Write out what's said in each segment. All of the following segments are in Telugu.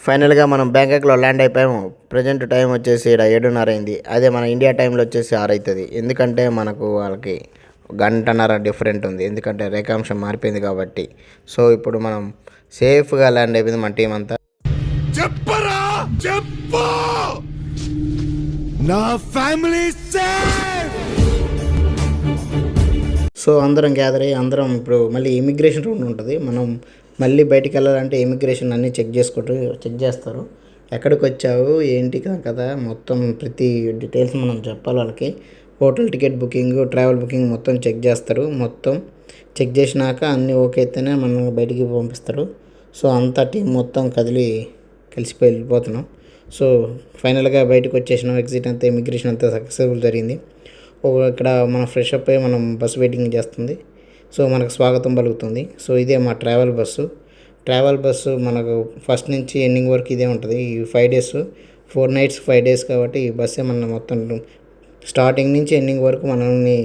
ఫైనల్గా మనం బ్యాంకాక్లో ల్యాండ్ అయిపోయాము. ప్రజెంట్ టైం వచ్చేసి ఇక్కడ 7:30 అయింది. అదే మన ఇండియా టైంలో వచ్చేసి 6 అవుతుంది. ఎందుకంటే మనకు వాళ్ళకి గంటన్నర డిఫరెంట్ ఉంది, ఎందుకంటే రేఖాంశం మారిపోయింది కాబట్టి. సో ఇప్పుడు మనం సేఫ్గా ల్యాండ్ అయిపోయింది మన టీం అంతా. చెప్పరా చెప్పు, నా ఫ్యామిలీ సేఫ్. సో అందరం గ్యాదర్ అయ్యి అందరం ఇప్పుడు మళ్ళీ ఇమిగ్రేషన్ రౌండ్ ఉంటుంది. మనం మళ్ళీ బయటికి వెళ్ళాలంటే ఇమిగ్రేషన్ అన్నీ చెక్ చేస్తారు. ఎక్కడికి వచ్చావు ఏంటి కదా మొత్తం ప్రతి డీటెయిల్స్ మనం చెప్పాలి వాళ్ళకి. Hotel ticket booking, travel booking మొత్తం చెక్ చేస్తారు. మొత్తం చెక్ చేసినాక అన్నీ ఓకే అయితేనే మనం బయటికి పంపిస్తారు. సో అంతా టీం మొత్తం కలిసిపోయి వెళ్ళిపోతున్నాం. సో ఫైనల్గా బయటకు వచ్చేసినాం. ఎగ్జిట్ అంతా ఇమిగ్రేషన్ అంతా సక్సెస్ఫుల్ జరిగింది. ఇక్కడ మనం ఫ్రెష్ అప్ అయ్యి మనం బస్సు వెయిటింగ్ చేస్తుంది. సో మనకు స్వాగతం పలుకుతుంది. సో ఇదే మా ట్రావెల్ బస్సు మనకు ఫస్ట్ నుంచి ఎండింగ్ వరకు ఇదే ఉంటుంది. ఈ 5 days 4 nights 5 days కాబట్టి ఈ బస్సే మన మొత్తం స్టార్టింగ్ నుంచి ఎండింగ్ వరకు మనల్ని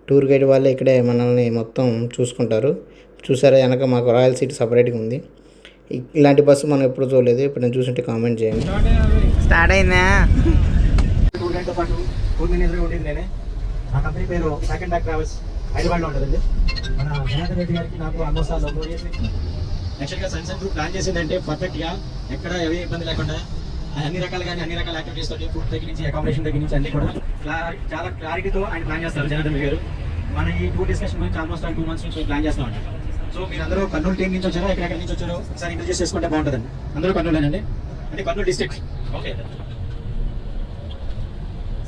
టూర్ గైడ్ వాళ్ళే ఇక్కడే మనల్ని మొత్తం చూసుకుంటారు. చూసారా వెనక మాకు రాయల్ సీట్ సపరేట్గా ఉంది. ఇలాంటి బస్సు మనం ఎప్పుడు చూడలేదు. ఇప్పుడు నేను చూసింటే కామెంట్ చేయండి. స్టార్ట్ అయిందా? ఆ కంపెనీ పేరు సెకండ్ బ్యాక్ ట్రావెల్స్, హైదరాబాద్లో ఉంటుందండి. మన జనార్దన్ రెడ్డి గారికి నాకు ఆల్మోస్ట్ యాక్చువల్గా సన్సెట్ గ్రూప్ ప్లాన్ చేసిందంటే పర్ఫెక్ట్గా ఎక్కడ ఏ ఇబ్బంది లేకుండా అన్ని రకాల యాక్టివిటీస్ తోటి ఫుడ్ దగ్గర నుంచి అకామిడేషన్ దగ్గర నుంచి అన్ని కూడా చాలా క్లారిటీతో ఆయన ప్లాన్ చేస్తారు జనార్దన్ రెడ్డి గారు. మన ఈ టూర్ డిస్కషన్ గురించి ఆల్మోస్ట్ 2 months నుంచి ప్లాన్ చేస్తాం అండి. సో మీరు అందరూ కర్నూలు టీం నుంచి వచ్చారో ఎక్కడెక్కడి నుంచి వచ్చారో ఒకసారి ఇంట్రడ్యూస్ చేసుకుంటే బాగుంటుందండి. అందరూ కర్నూలేనండి, అంటే కర్నూలు డిస్ట్రిక్ట్. ఓకే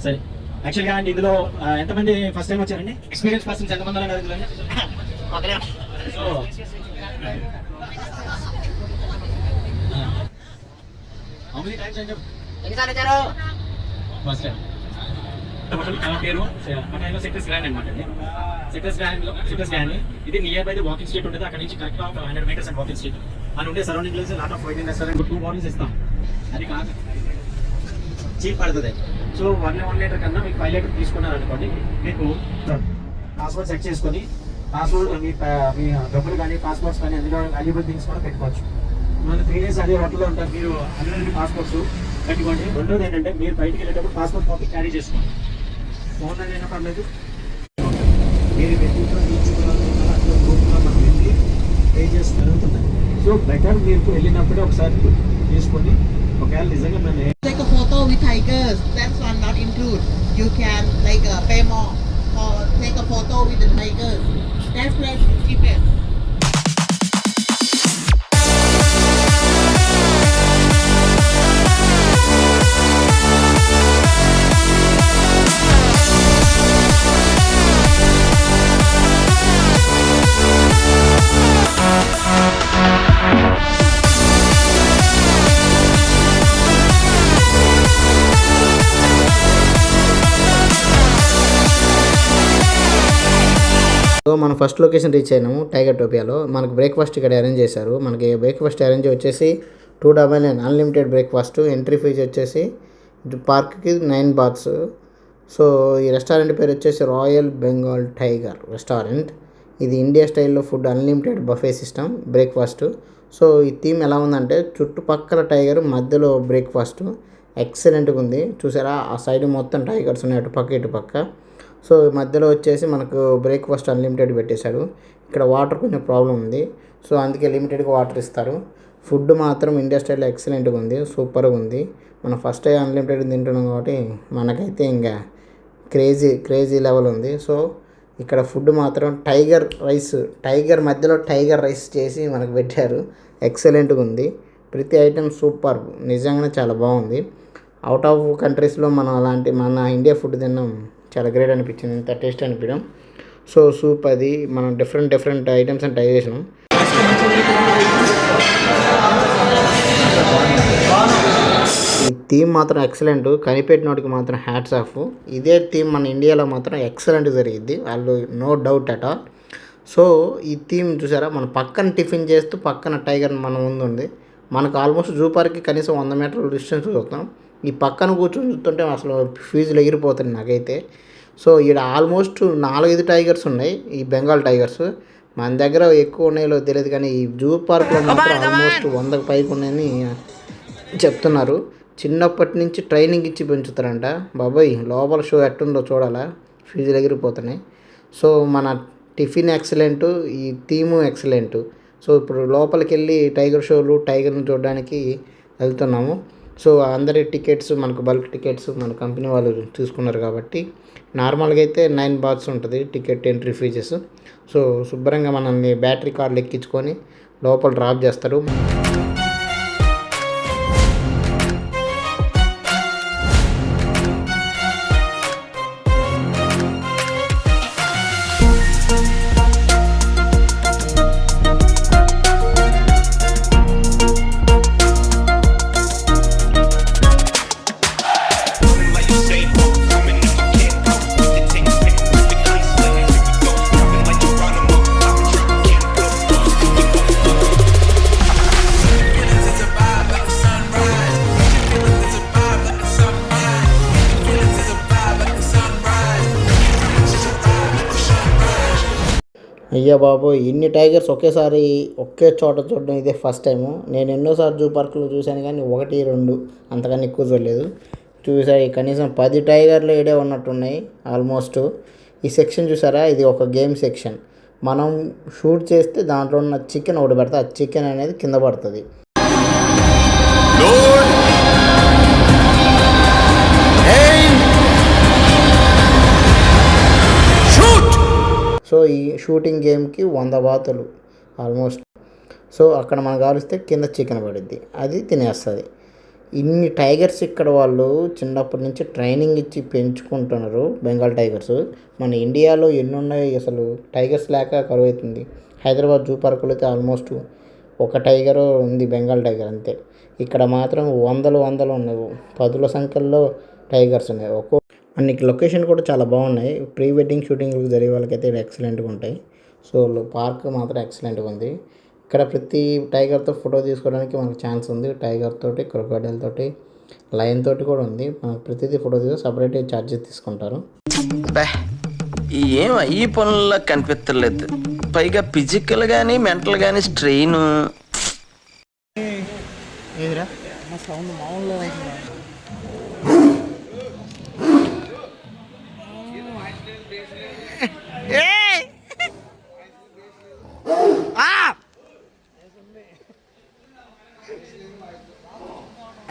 సరే. యాక్చువల్గా అండి ఇందులో ఎంతమంది ఫస్ట్ టైం వచ్చారండి? ఎక్స్పీరియన్స్ పర్సన్స్ ఎంతమంది ఉన్నారు ఇందులో? సో హౌ మెనీ టైమ్స్ అండి? ఎన్నిసార్లు వచ్చారు? First time. పేరు సెక్టర్స్ గ్రాండ్ అనమాట అండి. సెక్టర్స్ గ్రాండ్ ఇది near by the walking street ఉంటుంది. అక్కడ నుంచి కరెక్ట్గా 100 meters అండ్ వాకింగ్ స్ట్రీట్ అని ఉండే surrounding place lot off white restaurant 2 bottles ఇస్తాం. అది కాదు చీప్ పడుతుంది. సో 1 లీటర్ కన్నా మీకు 5 లీటర్ తీసుకున్నారనుకోండి, మీకు పాస్వర్డ్ సెట్ చేసుకొని పాస్వర్డ్ మీ డబ్బులు కానీ పాస్పోర్ట్స్ కానీ అందులో వాల్యుబుల్ థింగ్స్ కూడా పెట్టుకోవచ్చు. మన 3 days అదే హోటల్లో ఉంటారు. మీరు అందులో పాస్పోర్ట్స్ పెట్టుకోండి. రెండోది ఏంటంటే మీరు బయటికి వెళ్ళేటప్పుడు పాస్పోర్ట్ కాపీ క్యారీ చేసుకోండి. ఫోన్ అయినా పర్లేదు. మీరు మనం వెళ్ళి పేజెస్ జరుగుతున్నాయి. సో బెటర్ మీరు వెళ్ళినప్పుడే ఒకసారి తీసుకొని ఒకవేళ నిజంగా మేము Take a photo with tigers. That's one not include. You can pay more or take a photo with the tigers. That's less cheaper. So మనం ఫస్ట్ లొకేషన్ రీచ్ అయినాము టైగర్ టోపియాలో. మనకు బ్రేక్ఫాస్ట్ ఇక్కడ అరేంజ్ చేశారు. మనకి బ్రేక్ఫాస్ట్ అరేంజ్ వచ్చేసి 299 అన్లిమిటెడ్ బ్రేక్ఫాస్ట్. ఎంట్రీ ఫీజు వచ్చేసి పార్క్కి 9 baht. సో ఈ రెస్టారెంట్ పేరు వచ్చేసి రాయల్ బెంగాల్ టైగర్ రెస్టారెంట్. ఇది ఇండియా స్టైల్లో food unlimited buffet system breakfast. So ఈ థీమ్ ఎలా ఉందంటే చుట్టుపక్కల టైగర్, మధ్యలో బ్రేక్ఫాస్ట్ ఎక్సలెంట్గా ఉంది. చూసారా ఆ సైడ్ మొత్తం టైగర్స్ ఉన్నాయి అటుపక్క ఇటుపక్క. సో మధ్యలో వచ్చేసి మనకు బ్రేక్ఫాస్ట్ అన్లిమిటెడ్ పెట్టేశాడు. ఇక్కడ వాటర్ కొంచెం ప్రాబ్లం ఉంది, సో అందుకే లిమిటెడ్గా వాటర్ ఇస్తారు. ఫుడ్ మాత్రం ఇండియా స్టైల్లో ఎక్సలెంట్గా ఉంది, సూపర్గా ఉంది. మనం ఫస్ట్ టైం అన్లిమిటెడ్ తింటున్నాం కాబట్టి మనకైతే ఇంకా క్రేజీ లెవెల్ ఉంది. సో ఇక్కడ ఫుడ్ మాత్రం టైగర్ మధ్యలో టైగర్ రైస్ చేసి మనకు పెట్టారు. ఎక్సలెంట్గా ఉంది. ప్రతి ఐటెం సూపర్, నిజంగానే చాలా బాగుంది. అవుట్ ఆఫ్ కంట్రీస్లో మనం మన ఇండియా ఫుడ్ తిన్నాం, చాలా గ్రేట్ అనిపించింది. ఇంత టేస్ట్ అనిపించడం. సో సూప్ అది మనం డిఫరెంట్ ఐటమ్స్ అని ట్రై చేసినాం. ఈ థీమ్ మాత్రం ఎక్సలెంట్, కనిపెట్టినోడికి మాత్రం హ్యాట్స్ ఆఫ్. ఇదే థీమ్ మన ఇండియాలో మాత్రం ఎక్సలెంట్ జరిగిద్ది, వాళ్ళు no doubt at all. So ఈ థీమ్ చూసారా, మన పక్కన టిఫిన్ చేస్తూ పక్కన టైగర్ మన ముందు ఉంది. మనకు ఆల్మోస్ట్ జూ పార్క్కి కనీసం 100 meter డిస్టెన్స్ చూస్తాం. ఈ పక్కన కూర్చొని చూస్తుంటే అసలు ఫీజులు ఎగిరిపోతుంది నాకైతే. సో ఇక్కడ ఆల్మోస్ట్ 4-5 టైగర్స్ ఉన్నాయి, ఈ బెంగాల్ టైగర్స్. మన దగ్గర ఎక్కువ ఉన్నాయో తెలియదు, కానీ ఈ జూ పార్క్లో మాత్రం ఆల్మోస్ట్ 100కి పైకి ఉన్నాయని చెప్తున్నారు. చిన్నప్పటి నుంచి ట్రైనింగ్ ఇచ్చి పెంచుతారంట. బాబాయ్ లోపల షో ఎట్టుందో చూడాలా, ఫీజులు ఎగిరిపోతున్నాయి. సో మన టిఫిన్ ఎక్సలెంట్, ఈ థీము ఎక్సలెంట్. సో ఇప్పుడు లోపలికి వెళ్ళి టైగర్ షోలు, టైగర్ని చూడడానికి వెళ్తున్నాము. సో అందరి టికెట్స్ మనకు బల్క్ టికెట్స్ మన కంపెనీ వాళ్ళు తీసుకున్నారు కాబట్టి నార్మల్గా అయితే 9 బాత్స్ ఉంటుంది టికెట్ ఎంట్రీ ఫీజెస్. సో శుభ్రంగా మనల్ని బ్యాటరీ కార్లు ఎక్కించుకొని లోపల డ్రాప్ చేస్తారు. అయ్యా బాబు, ఇన్ని టైగర్స్ ఒకేసారి ఒకే చోట చూడడం ఇదే ఫస్ట్ టైము. నేను ఎన్నోసార్లు జూ పార్కులో చూశాను కానీ 1, 2 అంతకన్నా ఎక్కువ చూడలేదు. చూసాయి కనీసం 10 టైగర్లు ఏడే ఉన్నట్టున్నాయి ఆల్మోస్ట్. ఈ సెక్షన్ చూసారా, ఇది ఒక గేమ్ సెక్షన్. మనం షూట్ చేస్తే దాంట్లో ఉన్న చికెన్ ఒకటి పెడితే ఆ చికెన్ అనేది కింద పడుతుంది. సో ఈ షూటింగ్ గేమ్కి 100 బాతులు ఆల్మోస్ట్. సో అక్కడ మనకు కాలిస్తే కింద చికెన్ పడుద్ది, అది తినేస్తుంది. ఇన్ని టైగర్స్ ఇక్కడ వాళ్ళు చిన్నప్పటి నుంచి ట్రైనింగ్ ఇచ్చి పెంచుకుంటున్నారు, బెంగాల్ టైగర్స్. మన ఇండియాలో ఎన్ని ఉన్నాయి అసలు, టైగర్స్ లేక కరువు అవుతుంది. హైదరాబాద్ జూ పార్కులో అయితే ఆల్మోస్ట్ ఒక టైగర్ ఉంది, బెంగాల్ టైగర్ అంతే. ఇక్కడ మాత్రం వందలు ఉన్నాయి, 10ల సంఖ్యలో టైగర్స్ ఉన్నాయి. అన్నికి లొకేషన్ కూడా చాలా బాగున్నాయి. ప్రీ వెడ్డింగ్ షూటింగ్లు జరిగే వాళ్ళకైతే ఎక్సలెంట్గా ఉంటాయి. సో పార్క్ మాత్రం ఎక్సలెంట్గా ఉంది. ఇక్కడ ప్రతి టైగర్తో ఫోటో తీసుకోవడానికి మనకు ఛాన్స్ ఉంది. టైగర్ తోటి, క్రొకోడైల్ తోటి, లయన్ తోటి కూడా ఉంది. మనకు ప్రతిదీ ఫోటో తీసి సపరేట్ ఛార్జెస్ తీసుకుంటారు. ఏం ఈ పనుల్లో కనిపించలేదు, పైగా ఫిజికల్ కానీ మెంటల్ కానీ స్ట్రెయిన్. సౌండ్ మామూలుగా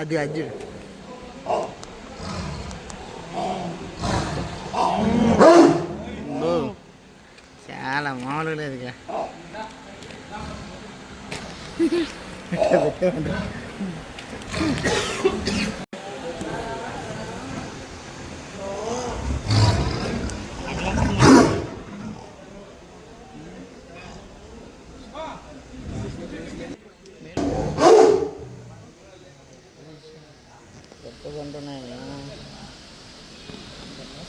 అది చాలా మామూలుగా లేదు ఇక.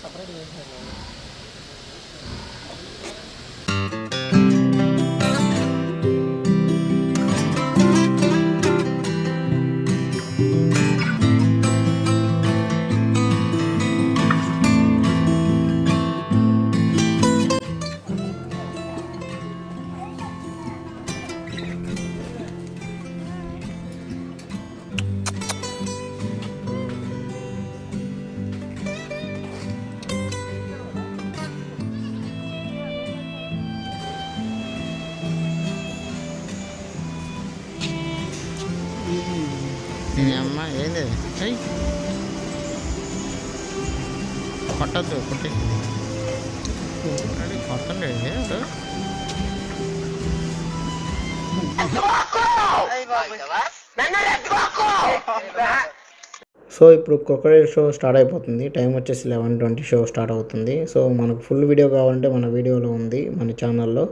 సపరేట్ చేశారు. అమ్మ ఏంది కొట్టద్దు, కొట్టి కొట్టండి. సో ఇప్పుడు క్రొకోడైల్ షో స్టార్ట్ అయిపోతుంది. టైం వచ్చేసి 11:20 షో స్టార్ట్ అవుతుంది. సో మనకు ఫుల్ వీడియో కావాలంటే మన వీడియోలో ఉంది మన ఛానల్లో.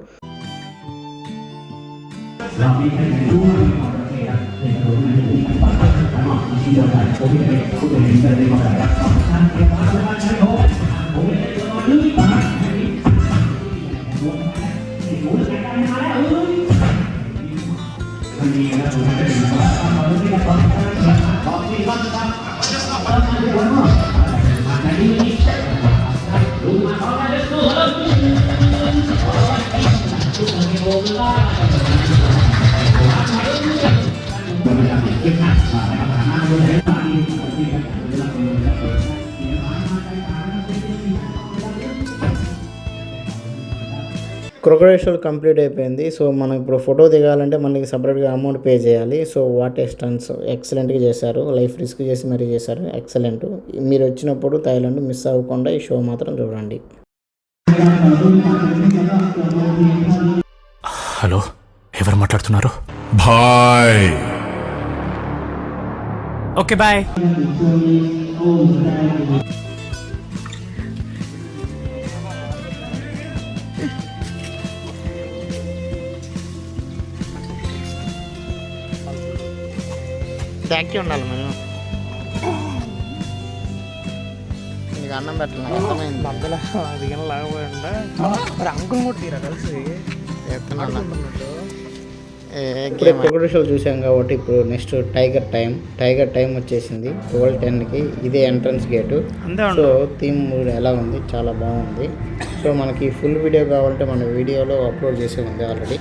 క్రొకడైల్ షో కంప్లీట్ అయిపోయింది. సో మనం ఇప్పుడు ఫోటో దిగాలంటే మనకి సపరేట్గా అమౌంట్ పే చేయాలి. సో వాట్ ఏ స్టన్స్, ఎక్సలెంట్గా చేశారు. లైఫ్ రిస్క్ చేసి మరీ చేశారు, ఎక్సలెంట్. మీరు వచ్చినప్పుడు థాయిలాండ్ మిస్ అవ్వకుండా ఈ షో మాత్రం చూడండి. హలో, ఎవరు మాట్లాడుతున్నారు? भाई ఓకే బాయ్. యాక్టివ్ ఉండాలి మనం. నీకు అన్నం పెట్టాలి, అర్థమైంది. మధ్యలో దిగిన లాగపోయిందా మరి అంకుల్ కూడా తీరా కలిసి ఇప్పుడే క్రొకడైల్ షో చూసాం కాబట్టి ఇప్పుడు నెక్స్ట్ టైగర్ టైం వచ్చేసింది 12:10కి. ఇదే ఎంట్రన్స్ గేటు. సో థీమ్ ఎలా ఉంది, చాలా బాగుంది. సో మనకి ఫుల్ వీడియో కావాలంటే మన వీడియోలో అప్లోడ్ చేసే ఉంది ఆల్రెడీ.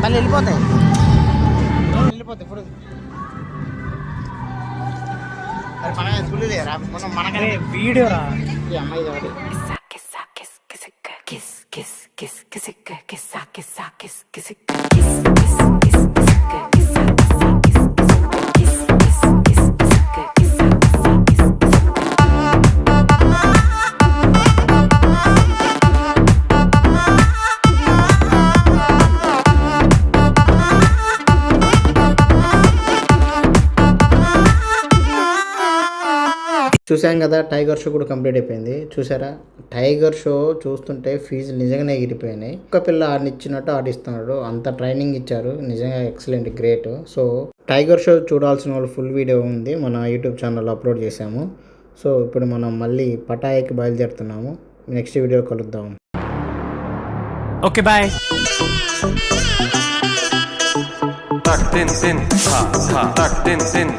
మళ్ళీ వెళ్ళిపోతాయి ఇప్పుడు. అది మన స్కూల్ లేరా, మనం మనకనే వీడియో రా ఈ అమ్మాయి కాబట్టి చూసాం కదా. టైగర్ షో కూడా కంప్లీట్ అయిపోయింది. చూసారా, టైగర్ షో చూస్తుంటే ఫీజులు నిజంగానే ఎగిరిపోయినాయి. ఒక్క పిల్ల ఆడినిచ్చినట్టు ఆడిస్తున్నాడు, అంత ట్రైనింగ్ ఇచ్చారు. నిజంగా excellent, great. So tiger show చూడాల్సిన వాళ్ళు ఫుల్ వీడియో ఉంది, మన యూట్యూబ్ ఛానల్లో అప్లోడ్ చేసాము. సో ఇప్పుడు మనం మళ్ళీ పటాయాకి బయలుదేరుతున్నాము. నెక్స్ట్ వీడియో కలుద్దాం. Okay bye. Tak din din, ha ha, tak din din.